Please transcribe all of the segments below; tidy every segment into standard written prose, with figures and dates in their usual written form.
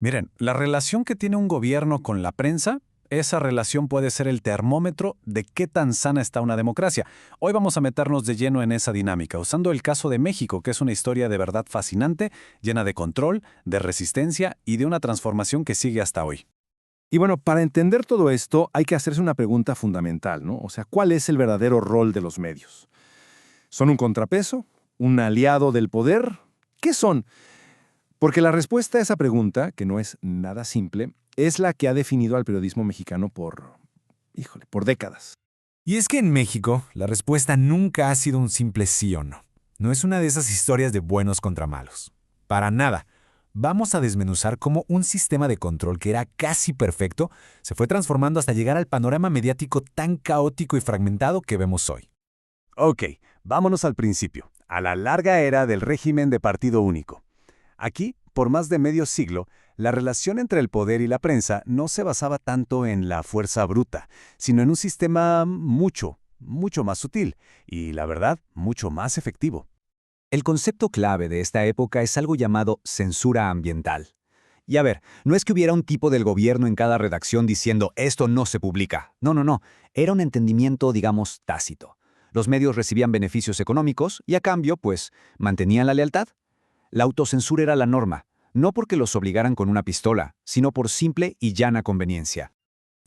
Miren, la relación que tiene un gobierno con la prensa, esa relación puede ser el termómetro de qué tan sana está una democracia. Hoy vamos a meternos de lleno en esa dinámica, usando el caso de México, que es una historia de verdad fascinante, llena de control, de resistencia y de una transformación que sigue hasta hoy. Y bueno, para entender todo esto hay que hacerse una pregunta fundamental, ¿no? O sea, ¿cuál es el verdadero rol de los medios? ¿Son un contrapeso? ¿Un aliado del poder? ¿Qué son? Porque la respuesta a esa pregunta, que no es nada simple, es la que ha definido al periodismo mexicano por décadas. Y es que en México, la respuesta nunca ha sido un simple sí o no. No es una de esas historias de buenos contra malos. Para nada. Vamos a desmenuzar cómo un sistema de control que era casi perfecto se fue transformando hasta llegar al panorama mediático tan caótico y fragmentado que vemos hoy. Ok, vámonos al principio, a la larga era del régimen de partido único. Aquí, por más de medio siglo, la relación entre el poder y la prensa no se basaba tanto en la fuerza bruta, sino en un sistema mucho más sutil y, la verdad, mucho más efectivo. El concepto clave de esta época es algo llamado censura ambiental. Y a ver, no es que hubiera un tipo del gobierno en cada redacción diciendo esto no se publica. No, no, no. Era un entendimiento, digamos, tácito. Los medios recibían beneficios económicos y a cambio, pues, mantenían la lealtad. La autocensura era la norma, no porque los obligaran con una pistola, sino por simple y llana conveniencia.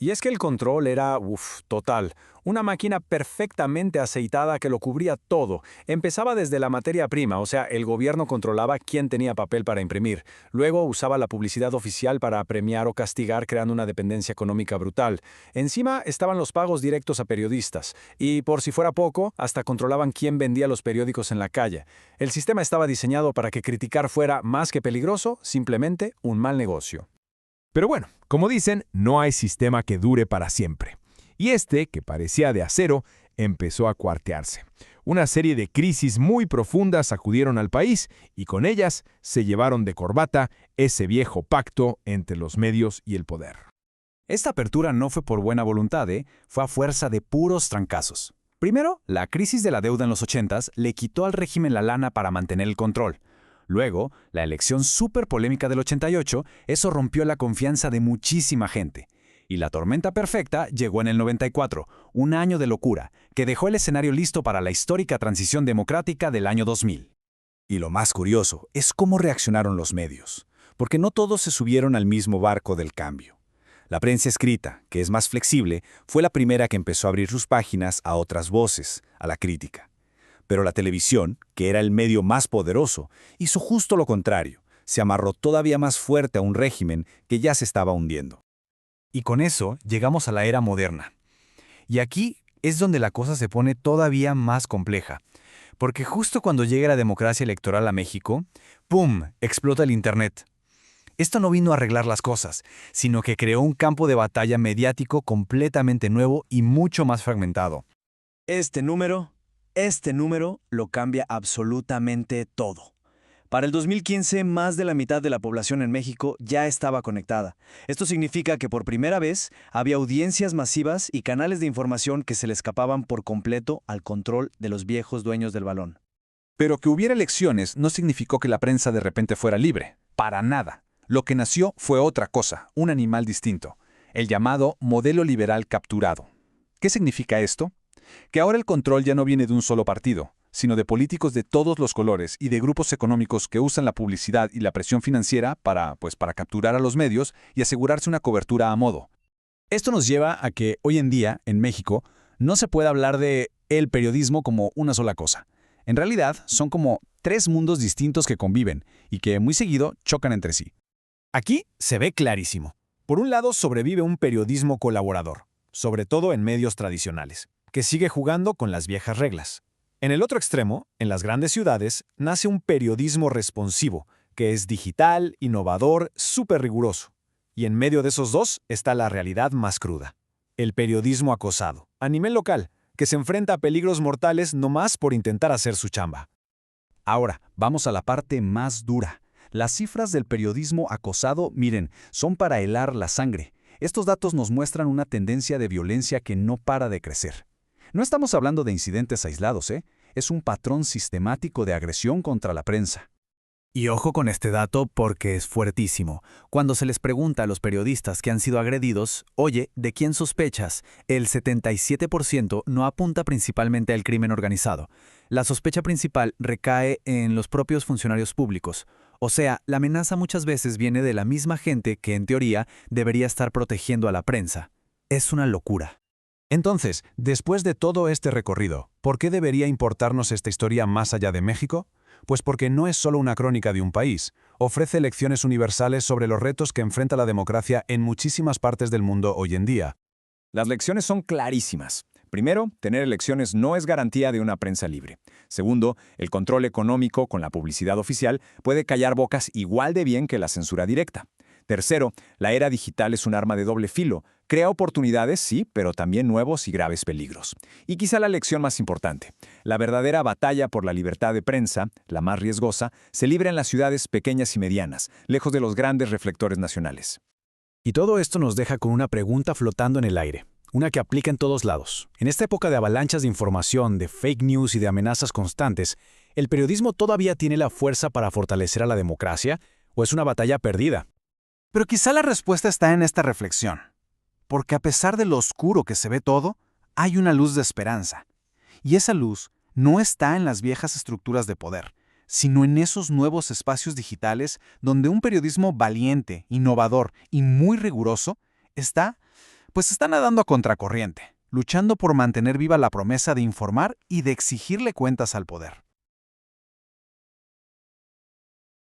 Y es que el control era, total. Una máquina perfectamente aceitada que lo cubría todo. Empezaba desde la materia prima, o sea, el gobierno controlaba quién tenía papel para imprimir. Luego usaba la publicidad oficial para premiar o castigar, creando una dependencia económica brutal. Encima estaban los pagos directos a periodistas. Y por si fuera poco, hasta controlaban quién vendía los periódicos en la calle. El sistema estaba diseñado para que criticar fuera más que peligroso, simplemente un mal negocio. Pero bueno, como dicen, no hay sistema que dure para siempre. Y este, que parecía de acero, empezó a cuartearse. Una serie de crisis muy profundas sacudieron al país y con ellas se llevaron de corbata ese viejo pacto entre los medios y el poder. Esta apertura no fue por buena voluntad, fue a fuerza de puros trancazos. Primero, la crisis de la deuda en los 80s le quitó al régimen la lana para mantener el control. Luego, la elección súper polémica del 88, eso rompió la confianza de muchísima gente. Y la tormenta perfecta llegó en el 94, un año de locura, que dejó el escenario listo para la histórica transición democrática del año 2000. Y lo más curioso es cómo reaccionaron los medios, porque no todos se subieron al mismo barco del cambio. La prensa escrita, que es más flexible, fue la primera que empezó a abrir sus páginas a otras voces, a la crítica. Pero la televisión, que era el medio más poderoso, hizo justo lo contrario. Se amarró todavía más fuerte a un régimen que ya se estaba hundiendo. Y con eso llegamos a la era moderna. Y aquí es donde la cosa se pone todavía más compleja. Porque justo cuando llega la democracia electoral a México, ¡pum!, explota el Internet. Esto no vino a arreglar las cosas, sino que creó un campo de batalla mediático completamente nuevo y mucho más fragmentado. Este número lo cambia absolutamente todo. Para el 2015, más de la mitad de la población en México ya estaba conectada. Esto significa que por primera vez había audiencias masivas y canales de información que se le escapaban por completo al control de los viejos dueños del balón. Pero que hubiera elecciones no significó que la prensa de repente fuera libre. Para nada. Lo que nació fue otra cosa, un animal distinto. El llamado modelo liberal capturado. ¿Qué significa esto? Que ahora el control ya no viene de un solo partido, sino de políticos de todos los colores y de grupos económicos que usan la publicidad y la presión financiera para capturar a los medios y asegurarse una cobertura a modo. Esto nos lleva a que hoy en día, en México, no se puede hablar de el periodismo como una sola cosa. En realidad, son como tres mundos distintos que conviven y que muy seguido chocan entre sí. Aquí se ve clarísimo. Por un lado, sobrevive un periodismo colaborador, sobre todo en medios tradicionales, que sigue jugando con las viejas reglas. En el otro extremo, en las grandes ciudades, nace un periodismo responsivo, que es digital, innovador, súper riguroso. Y en medio de esos dos está la realidad más cruda. El periodismo acosado, a nivel local, que se enfrenta a peligros mortales nomás por intentar hacer su chamba. Ahora, vamos a la parte más dura. Las cifras del periodismo acosado, miren, son para helar la sangre. Estos datos nos muestran una tendencia de violencia que no para de crecer. No estamos hablando de incidentes aislados, Es un patrón sistemático de agresión contra la prensa. Y ojo con este dato porque es fuertísimo. Cuando se les pregunta a los periodistas que han sido agredidos, oye, ¿de quién sospechas? El 77% no apunta principalmente al crimen organizado. La sospecha principal recae en los propios funcionarios públicos. O sea, la amenaza muchas veces viene de la misma gente que, en teoría, debería estar protegiendo a la prensa. Es una locura. Entonces, después de todo este recorrido, ¿por qué debería importarnos esta historia más allá de México? Pues porque no es solo una crónica de un país, ofrece lecciones universales sobre los retos que enfrenta la democracia en muchísimas partes del mundo hoy en día. Las lecciones son clarísimas. Primero, tener elecciones no es garantía de una prensa libre. Segundo, el control económico con la publicidad oficial puede callar bocas igual de bien que la censura directa. Tercero, la era digital es un arma de doble filo. Crea oportunidades, sí, pero también nuevos y graves peligros. Y quizá la lección más importante, la verdadera batalla por la libertad de prensa, la más riesgosa, se libra en las ciudades pequeñas y medianas, lejos de los grandes reflectores nacionales. Y todo esto nos deja con una pregunta flotando en el aire, una que aplica en todos lados. En esta época de avalanchas de información, de fake news y de amenazas constantes, ¿el periodismo todavía tiene la fuerza para fortalecer a la democracia o es una batalla perdida? Pero quizá la respuesta está en esta reflexión. Porque a pesar de lo oscuro que se ve todo, hay una luz de esperanza. Y esa luz no está en las viejas estructuras de poder, sino en esos nuevos espacios digitales donde un periodismo valiente, innovador y muy riguroso está nadando a contracorriente, luchando por mantener viva la promesa de informar y de exigirle cuentas al poder.